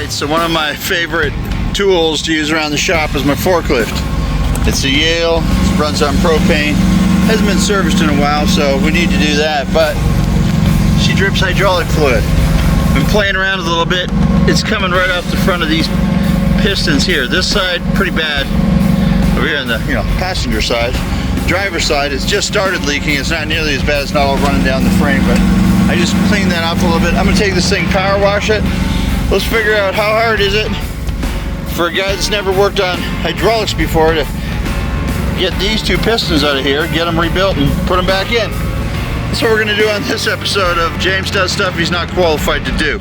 Alright, so one of my favorite tools to use around the shop is my forklift. It's a Yale, it runs on propane. Hasn't been serviced in a while, so we need to do that, but she drips hydraulic fluid. Been playing around a little bit. It's coming right off the front of these pistons here. This side, pretty bad. Over here on the passenger side. Driver's side, it's just started leaking. It's not nearly as bad. It's not all running down the frame, but I just cleaned that up a little bit. I'm gonna take this thing, power wash it. Let's figure out how hard is it for a guy that's never worked on hydraulics before to get these two pistons out of here, get them rebuilt and put them back in. That's what we're gonna do on this episode of James Does Stuff He's Not Qualified to Do.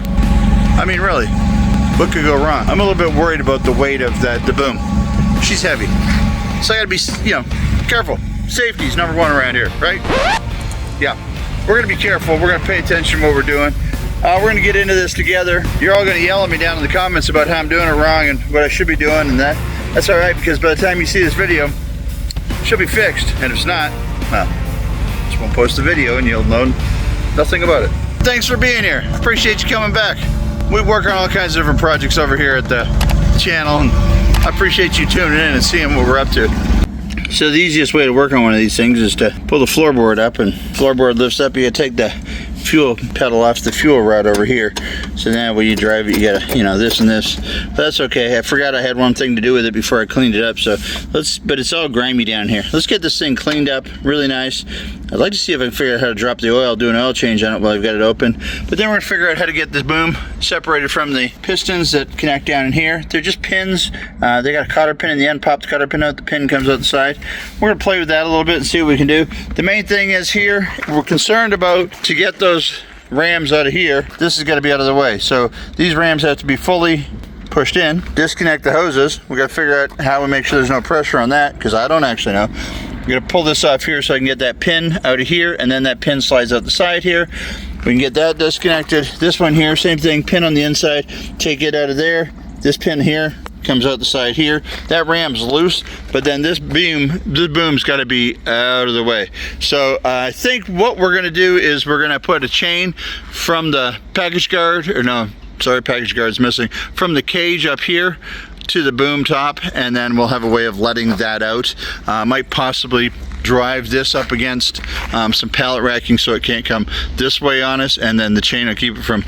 I mean, really, what could go wrong? I'm a little bit worried about the weight of the boom. She's heavy. So I gotta be, careful. Safety is number one around here, right? Yeah, we're gonna be careful. We're gonna pay attention to what we're doing. We're gonna get into this together. You're all gonna yell at me down in the comments about how I'm doing it wrong and what I should be doing, and that's all right, because by the time you see this video, it should be fixed. And if it's not, well, just won't post the video and you'll know nothing about it. Thanks for being here. Appreciate you coming back. We work on all kinds of different projects over here at the channel, and I appreciate you tuning in and seeing what we're up to. So the easiest way to work on one of these things is to pull the floorboard up, and floorboard lifts up. You gotta take the fuel pedal off the fuel rod over here. So now when you drive it, you gotta, this and this. But that's okay. I forgot I had one thing to do with it before I cleaned it up. So but it's all grimy down here. Let's get this thing cleaned up really nice. I'd like to see if I can figure out how to drop the oil, do an oil change on it while I've got it open. But then we're gonna figure out how to get this boom separated from the pistons that connect down in here. They're just pins. They got a cotter pin in the end. Pop the cotter pin out, the pin comes out the side. We're gonna play with that a little bit and see what we can do. The main thing is here, we're concerned about to get those rams out of here. This has got to be out of the way. So these rams have to be fully pushed in. Disconnect the hoses. We got to figure out how we make sure there's no pressure on that, because I don't actually know. We're gonna pull this off here so I can get that pin out of here, and then that pin slides out the side here. We can get that disconnected. This one here, same thing, pin on the inside, take it out of there. This pin here comes out the side here. That ram's loose, but then this boom's got to be out of the way. So I think what we're gonna do is we're gonna put a chain from the package guard, or no, sorry, package guard's missing, from the cage up here to the boom top, and then we'll have a way of letting that out. Might possibly drive this up against some pallet racking so it can't come this way on us, and then the chain will keep it from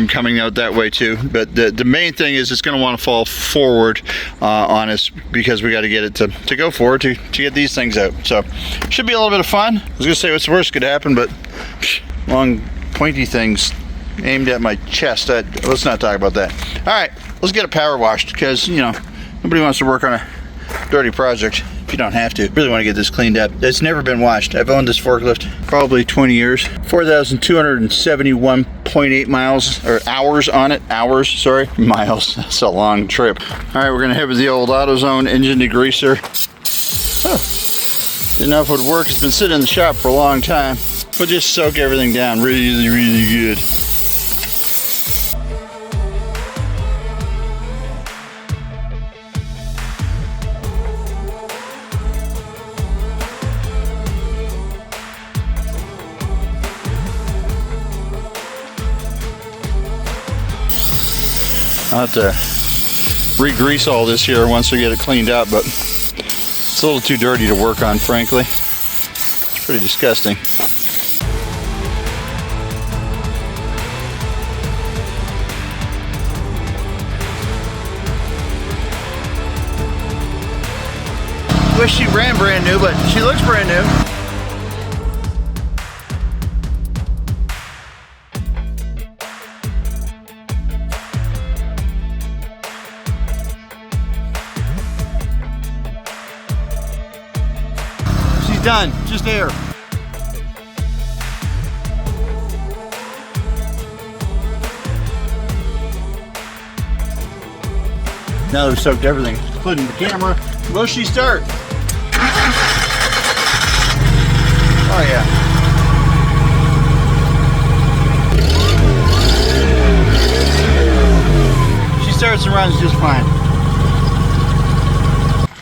coming out that way too. But the main thing is it's going to want to fall forward on us, because we got to get it to go forward to get these things out. So should be a little bit of fun. I was gonna say what's the worst could happen, but long pointy things aimed at my chest. Let's not talk about that. All right, let's get it power washed, because nobody wants to work on a dirty project if you don't have to. Really want to get this cleaned up. It's never been washed. I've owned this forklift probably 20 years. 4,271.8 miles, or hours on it. Hours, sorry. Miles. That's a long trip. All right, we're gonna hit with the old AutoZone engine degreaser. Oh, didn't know if it would work. It's been sitting in the shop for a long time. We'll just soak everything down really, really good. I'll have to re-grease all this here once we get it cleaned up, but it's a little too dirty to work on, frankly. It's pretty disgusting. Wish she ran brand new, but she looks brand new. Done, just air. Now that we've soaked everything, including the camera, will she start? Oh yeah. She starts and runs just fine.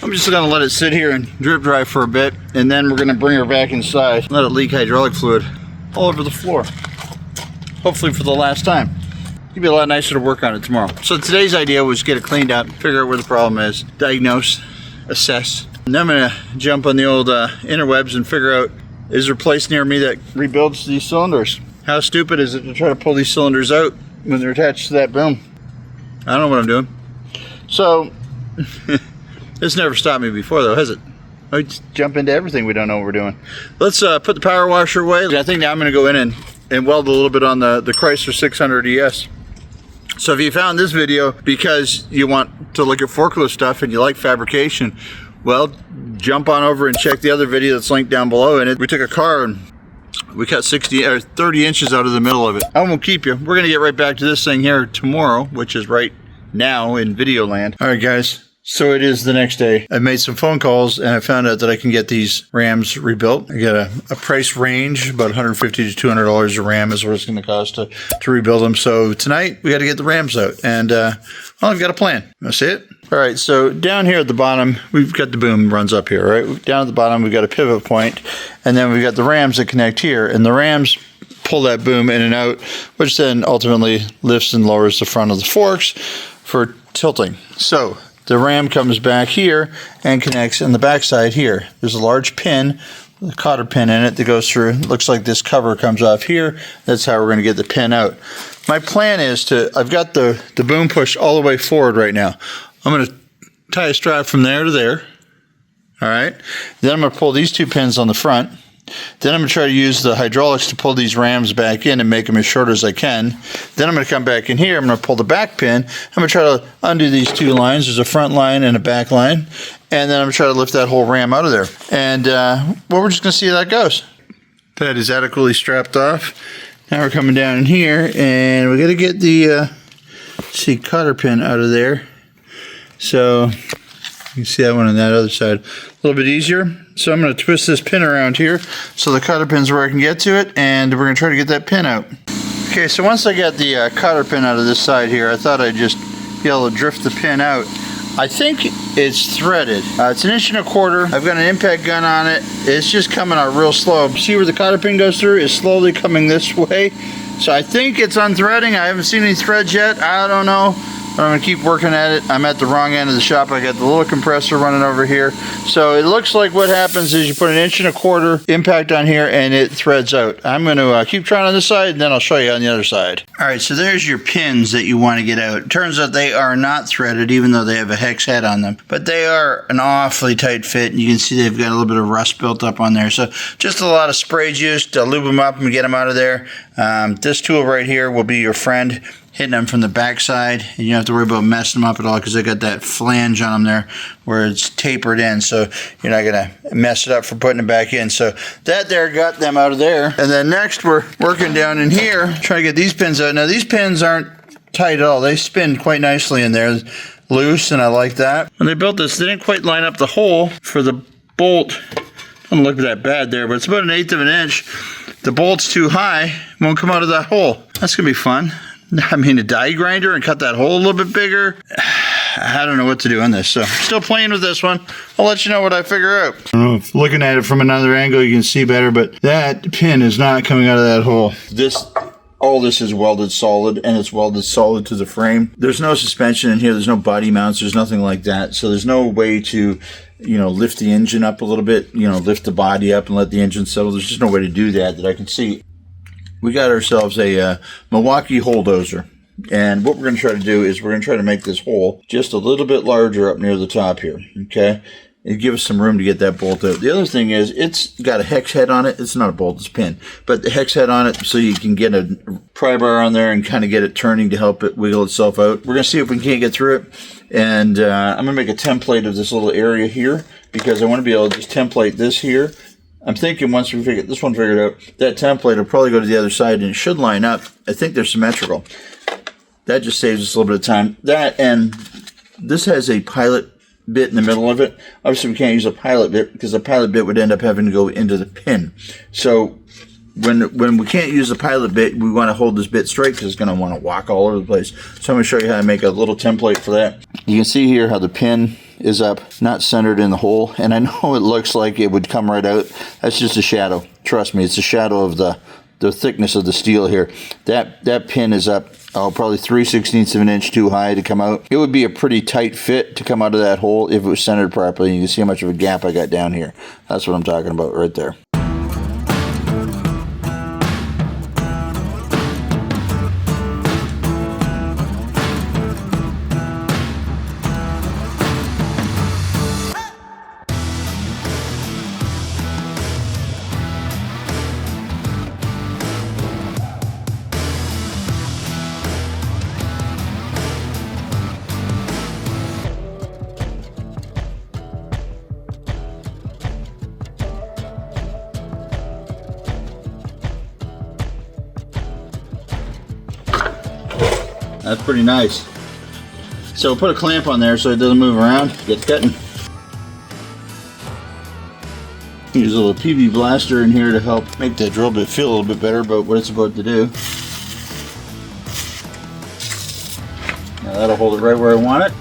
I'm just gonna let it sit here and drip dry for a bit, and then we're gonna bring her back inside, let it leak hydraulic fluid all over the floor. Hopefully for the last time. It'll be a lot nicer to work on it tomorrow. So today's idea was get it cleaned up, figure out where the problem is, diagnose, assess. And then I'm gonna jump on the old interwebs and figure out, is there a place near me that rebuilds these cylinders? How stupid is it to try to pull these cylinders out when they're attached to that boom? I don't know what I'm doing. So, this never stopped me before though, has it? We just jump into everything, we don't know what we're doing. Let's put the power washer away. I think now I'm gonna go in and weld a little bit on the Chrysler 600 ES. So if you found this video because you want to look at forklift stuff and you like fabrication, well, jump on over and check the other video that's linked down below. And we took a car and we cut 30 inches out of the middle of it. I won't keep you. We're gonna get right back to this thing here tomorrow, which is right now in video land. All right, guys. So it is the next day. I made some phone calls and I found out that I can get these Rams rebuilt. I got a price range, about $150 to $200 a Ram is what it's going to cost to rebuild them. So tonight we got to get the Rams out, and well, I've got a plan. You want to see it? All right, so down here at the bottom, we've got the boom runs up here, right? Down at the bottom, we've got a pivot point, and then we've got the Rams that connect here, and the Rams pull that boom in and out, which then ultimately lifts and lowers the front of the forks for tilting. So the Ram comes back here and connects on the back side here. There's a large pin, a cotter pin in it that goes through. It looks like this cover comes off here. That's how we're going to get the pin out. My plan is I've got the boom pushed all the way forward right now. I'm going to tie a strap from there to there. All right. Then I'm going to pull these two pins on the front. Then I'm going to try to use the hydraulics to pull these Rams back in and make them as short as I can. Then I'm going to come back in here. I'm going to pull the back pin. I'm going to try to undo these two lines. There's a front line and a back line. And then I'm going to try to lift that whole Ram out of there. And well, we're just going to see how that goes. That is adequately strapped off. Now we're coming down in here and we're going to get the cotter pin out of there. So you can see that one on that other side. A little bit easier. So I'm going to twist this pin around here so the cotter pin's where I can get to it, and we're going to try to get that pin out. Okay, so once I got the cotter pin out of this side here, I thought I'd just be able to drift the pin out. I think it's threaded. It's 1.25 inches. I've got an impact gun on it. It's just coming out real slow. See where the cotter pin goes through? It's slowly coming this way. So I think it's unthreading. I haven't seen any threads yet. I don't know. But I'm going to keep working at it. I'm at the wrong end of the shop. I got the little compressor running over here. So it looks like what happens is you put an 1.25 inch impact on here and it threads out. I'm going to keep trying on this side and then I'll show you on the other side. All right, so there's your pins that you want to get out. It turns out they are not threaded even though they have a hex head on them. But they are an awfully tight fit, and you can see they've got a little bit of rust built up on there. So just a lot of spray juice to lube them up and get them out of there. This tool right here will be your friend, hitting them from the back side, and you don't have to worry about messing them up at all because they got that flange on them there where it's tapered in, so you're not gonna mess it up for putting it back in. So that there got them out of there. And then next we're working down in here trying to get these pins out. Now these pins aren't tight at all. They spin quite nicely in there, loose, and I like that. When they built this, they didn't quite line up the hole for the bolt. Doesn't look that bad there, but it's about 1/8 of an inch. The bolt's too high, won't come out of that hole. That's gonna be fun. I mean, a die grinder and cut that hole a little bit bigger. I don't know what to do on this, so still playing with this one. I'll let you know what I figure out. I don't know if looking at it from another angle you can see better, but that pin is not coming out of that hole. All this is welded solid, and it's welded solid to the frame. There's no suspension in here. There's no body mounts. There's nothing like that. So there's no way to, lift the engine up a little bit, lift the body up and let the engine settle. There's just no way to do that I can see. We got ourselves a Milwaukee hole dozer, and what we're going to try to do is we're going to try to make this hole just a little bit larger up near the top here, okay? And give us some room to get that bolt out. The other thing is it's got a hex head on it. It's not a bolt, it's a pin, but the hex head on it so you can get a pry bar on there and kind of get it turning to help it wiggle itself out. We're going to see if we can't get through it, and I'm going to make a template of this little area here because I want to be able to just template this here. I'm thinking once we get this one figured out, that template will probably go to the other side and it should line up. I think they're symmetrical. That just saves us a little bit of time. That, and this has a pilot bit in the middle of it. Obviously we can't use a pilot bit because the pilot bit would end up having to go into the pin. So when we can't use the pilot bit, we want to hold this bit straight because it's going to want to walk all over the place. So I'm going to show you how to make a little template for that. You can see here how the pin is up, not centered in the hole, and I know it looks like it would come right out. That's just a shadow. Trust me, it's a shadow of the thickness of the steel here. That pin is up probably 3/16 of an inch too high to come out. It would be a pretty tight fit to come out of that hole if it was centered properly. You can see how much of a gap I got down here. That's what I'm talking about right there. That's pretty nice. So put a clamp on there so it doesn't move around. Get cutting. Use a little PV blaster in here to help make that drill bit feel a little bit better about what it's about to do. Now that'll hold it right where I want it.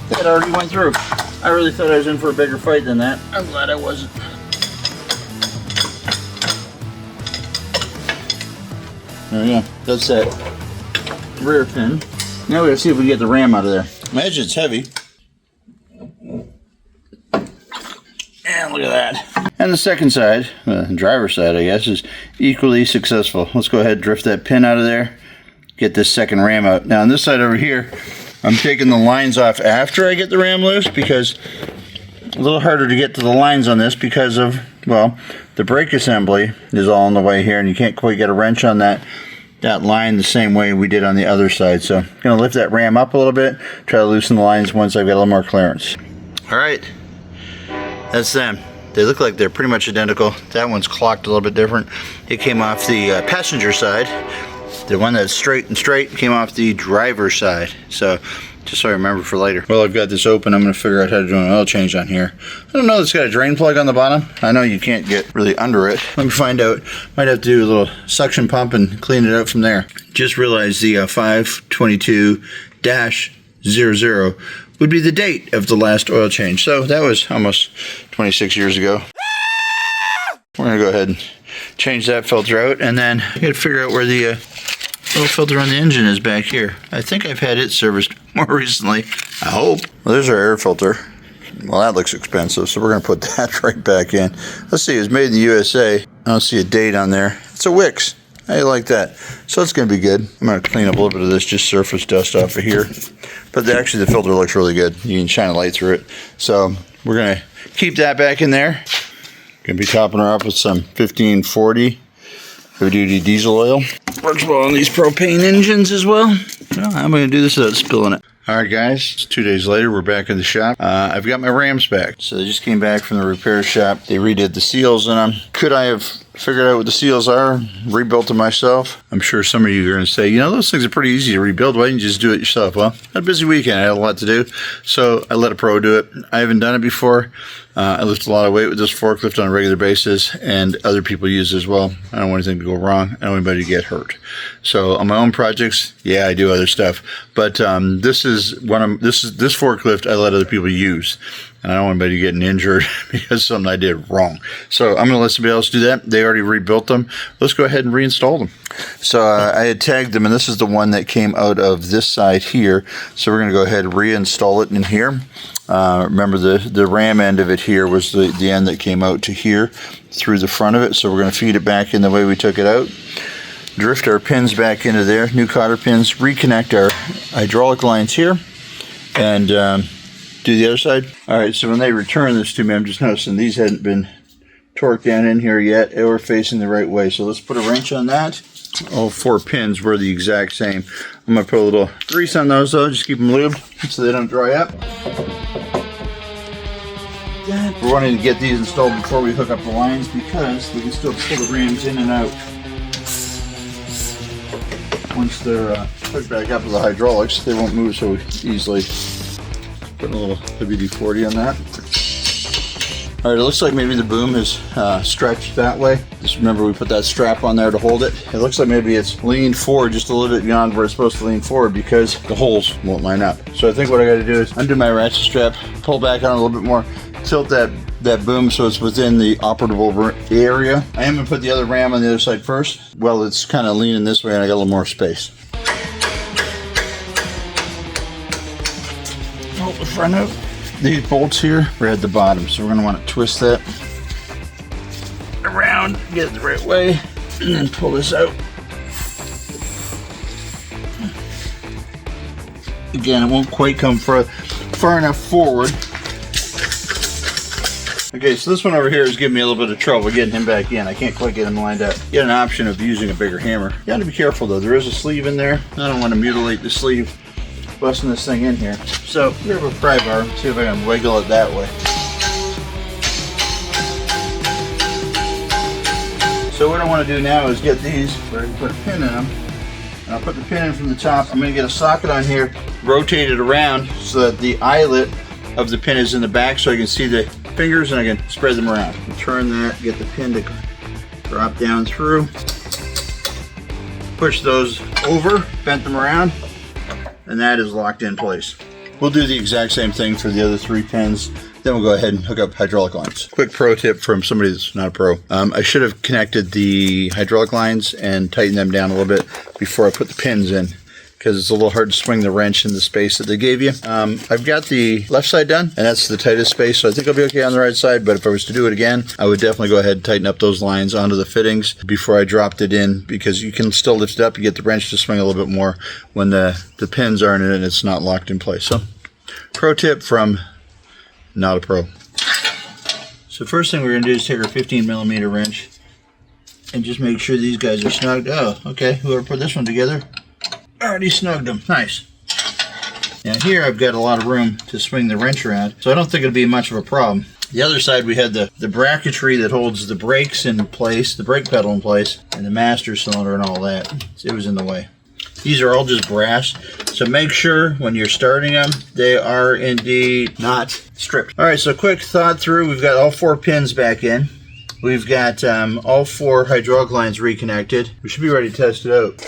That already went through. I really thought I was in for a bigger fight than that. I'm glad I wasn't. There we go. That's that rear pin. Now we gotta see if we can get the ram out of there. Imagine it's heavy. And look at that. And the second side, the driver's side, I guess, is equally successful. Let's go ahead and drift that pin out of there. Get this second ram out. Now on this side over here, I'm taking the lines off after I get the ram loose because a little harder to get to the lines on this because of, well, the brake assembly is all in the way here and you can't quite get a wrench on that line the same way we did on the other side. So I'm going to lift that ram up a little bit, try to loosen the lines once I've got a little more clearance. Alright, that's them. They look like they're pretty much identical. That one's clocked a little bit different. It came off the passenger side. The one that's straight came off the driver's side. So just so I remember for later. Well, I've got this open. I'm going to figure out how to do an oil change on here. I don't know, it's got a drain plug on the bottom. I know you can't get really under it. Let me find out. Might have to do a little suction pump and clean it out from there. Just realized the 522-00 would be the date of the last oil change. So that was almost 26 years ago. We're going to go ahead and change that filter out, and then I got to figure out where the oil filter on the engine is back here. I think I've had it serviced more recently. I hope. Well, there's our air filter. Well, that looks expensive, so we're going to put that right back in. Let's see, it was made in the USA. I don't see a date on there. It's a Wix. I like that. So it's going to be good. I'm going to clean up a little bit of this just surface dust off of here. But actually the filter looks really good. You can shine a light through it. So we're going to keep that back in there. Going to be topping her up with some 1540 heavy-duty diesel oil. Works well on these propane engines as well. Well, I'm going to do this without spilling it. Alright guys, it's 2 days later, we're back in the shop. I've got my rams back. So they just came back from the repair shop. They redid the seals in them. Could I have figured out what the seals are, rebuilt them myself? I'm sure some of you are going to say, you know, those things are pretty easy to rebuild. Why didn't you just do it yourself? Well, I had a busy weekend. I had a lot to do. So I let a pro do it. I haven't done it before. I lift a lot of weight with this forklift on a regular basis, and other people use it as well. I don't want anything to go wrong. I don't want anybody to get hurt. So on my own projects, yeah, I do other stuff. But this forklift I let other people use, and I don't want anybody getting injured because of something I did wrong. So I'm going to let somebody else do that. They already rebuilt them. Let's go ahead and reinstall them. So I had tagged them, and this is the one that came out of this side here. So we're going to go ahead and reinstall it in here. Remember the ram end of it here was the end that came out to here through the front of it. So we're going to feed it back in the way we took it out. Drift our pins back into there, new cotter pins, reconnect our hydraulic lines here, and do the other side. Alright, so when they return this to me, I'm just noticing these hadn't been torqued down in here yet. They were facing the right way. So let's put a wrench on that. All 4 pins were the exact same. I'm going to put a little grease on those though, just keep them lubed so they don't dry up. We're wanting to get these installed before we hook up the lines because we can still pull the rams in and out once they're hooked back up to the hydraulics. They won't move so easily. Putting a little WD-40 on that. Alright, it looks like maybe the boom is stretched that way. Just remember we put that strap on there to hold it. It looks like maybe it's leaned forward just a little bit beyond where it's supposed to lean forward because the holes won't line up. So I think what I got to do is undo my ratchet strap, pull back on it a little bit more, tilt that boom so it's within the operable area. I am gonna put the other ram on the other side first. Well, it's kind of leaning this way and I got a little more space. Hold the front out. These bolts here are at the bottom, so we're gonna want to twist that around, get it the right way, and then pull this out. Again, it won't quite come far enough forward. Okay, so this one over here is giving me a little bit of trouble getting him back in. I can't quite get him lined up. You got an option of using a bigger hammer. You got to be careful though. There is a sleeve in there. I don't want to mutilate the sleeve busting this thing in here. So here we have a pry bar. See if I can wiggle it that way. So what I want to do now is get these where I can put a pin in them. And I'll put the pin in from the top. I'm going to get a socket on here, rotate it around so that the eyelet of the pin is in the back so I can see the fingers and I can spread them around. Turn that, get the pin to drop down through. Push those over, bent them around, and that is locked in place. We'll do the exact same thing for the other 3 pins. Then we'll go ahead and hook up hydraulic lines. Quick pro tip from somebody that's not a pro. I should have connected the hydraulic lines and tightened them down a little bit before I put the pins in, because it's a little hard to swing the wrench in the space that they gave you. I've got the left side done, and that's the tightest space, so I think I'll be okay on the right side, but if I was to do it again, I would definitely go ahead and tighten up those lines onto the fittings before I dropped it in, because you can still lift it up, you get the wrench to swing a little bit more when the pins aren't in it and it's not locked in place. So, pro tip from not a pro. So first thing we're going to do is take our 15mm wrench and just make sure these guys are snugged. Oh, okay, whoever put this one together already snugged them. Nice. Now here I've got a lot of room to swing the wrench around, so I don't think it'll be much of a problem. The other side we had the bracketry that holds the brakes in place, the brake pedal in place, and the master cylinder and all that. It was in the way. These are all just brass, so make sure when you're starting them, they are indeed not stripped. All right, so quick thought through. We've got all 4 pins back in. We've got all 4 hydraulic lines reconnected. We should be ready to test it out.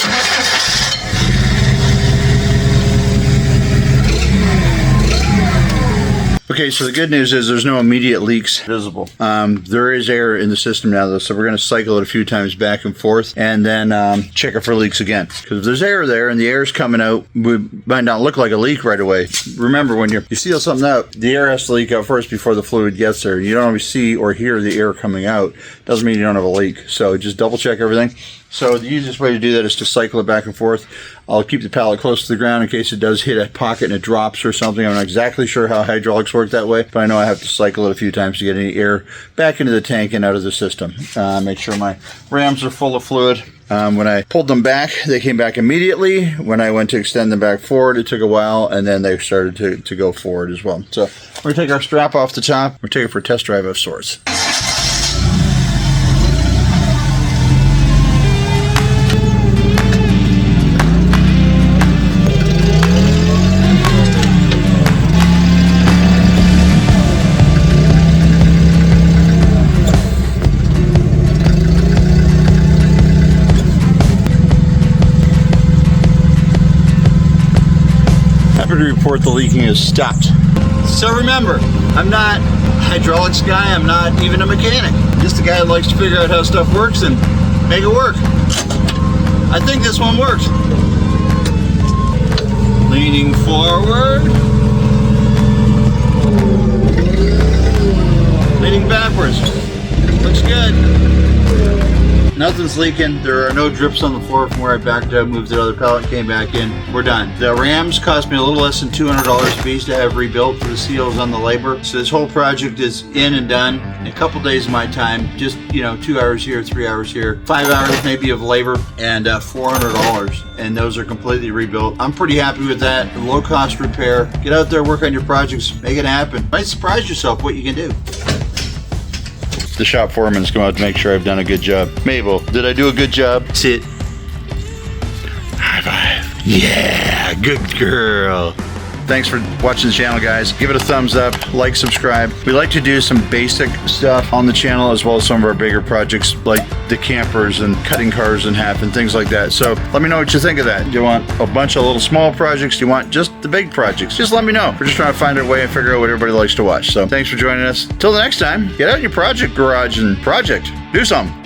Okay, so the good news is there's no immediate leaks visible. There is air in the system now though, so we're going to cycle it a few times back and forth and then check it for leaks again. Because if there's air there and the air is coming out, it might not look like a leak right away. Remember, when you seal something out, the air has to leak out first before the fluid gets there. You don't always see or hear the air coming out. Doesn't mean you don't have a leak. So just double check everything. So the easiest way to do that is to cycle it back and forth. I'll keep the pallet close to the ground in case it does hit a pocket and it drops or something. I'm not exactly sure how hydraulics work that way, but I know I have to cycle it a few times to get any air back into the tank and out of the system. Make sure my rams are full of fluid. When I pulled them back, they came back immediately. When I went to extend them back forward, it took a while, and then they started to go forward as well. So we're going to take our strap off the top. We're taking it for a test drive of sorts. To report the leaking is stopped. So remember, I'm not a hydraulics guy, I'm not even a mechanic. Just a guy that likes to figure out how stuff works and make it work. I think this one worked. Leaning forward. Leaning backwards. Looks good. Nothing's leaking. There are no drips on the floor from where I backed up, moved the other pallet, came back in. We're done. The rams cost me a little less than $200 a piece to have rebuilt for the seals on the labor. So this whole project is in and done in a couple days of my time. Just, 2 hours here, 3 hours here, 5 hours maybe of labor, and $400. And those are completely rebuilt. I'm pretty happy with that. Low cost repair. Get out there, work on your projects, make it happen. Might surprise yourself what you can do. The shop foreman's come out to make sure I've done a good job. Mabel, did I do a good job? Sit. High five. Yeah, good girl. Thanks for watching the channel, guys. Give it a thumbs up, like, subscribe. We like to do some basic stuff on the channel as well as some of our bigger projects like the campers and cutting cars in half and things like that. So let me know what you think of that. Do you want a bunch of little small projects? Do you want just the big projects? Just let me know. We're just trying to find a way and figure out what everybody likes to watch. So thanks for joining us. Till the next time, get out in your project garage and project. Do something.